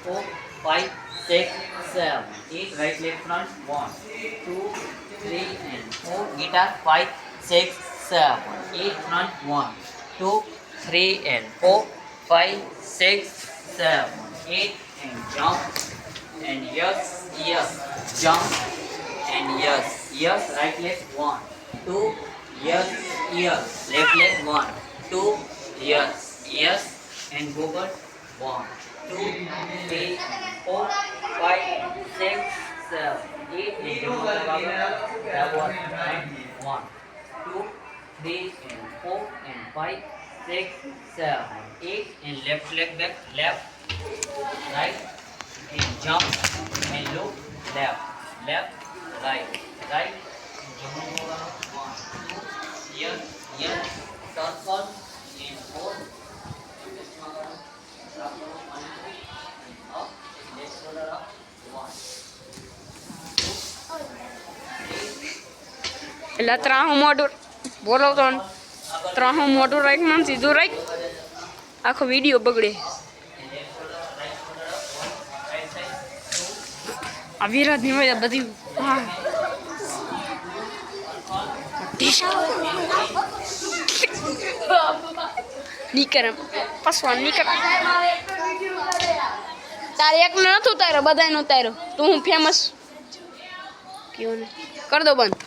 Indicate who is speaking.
Speaker 1: 4, 5, 6, 7, 8. Right, left, front. 1, 2, 3, and 4. Guitar. 5, 6, 7, 8. Front. 1, 2, 3, and 4, 5, 6, 7, 8. And jump. And yes, yes. Jump. And yes, yes. Right, left. 1, 2. Yes, yes. Left, left. 1, 2. Yes, yes. And go back. 1, 2, 3, 4, 5, 6, 7, 8. And jump on the that one. 1, 2, 3, and 4, and 5, 6, 7, 8. And left leg back. Left, right. And jump. And look. Left, left, right, right. And jump on the 1, 2. Yes, yes. Circle. And 4.
Speaker 2: એટલે ત્રાહું મોઢું બોલો તો ત્રાહું મોઢું રાખ માં સીધું રાખ આખો વિડીયો બગડે આ વિરાટની મજા બધી હા નીકળ પસવા નીકળ તારે એકનો નથી ઉતાર્યો બધાનો ઉતાર્યો તું હું ફેમસ કેવું ને કર દો બંધ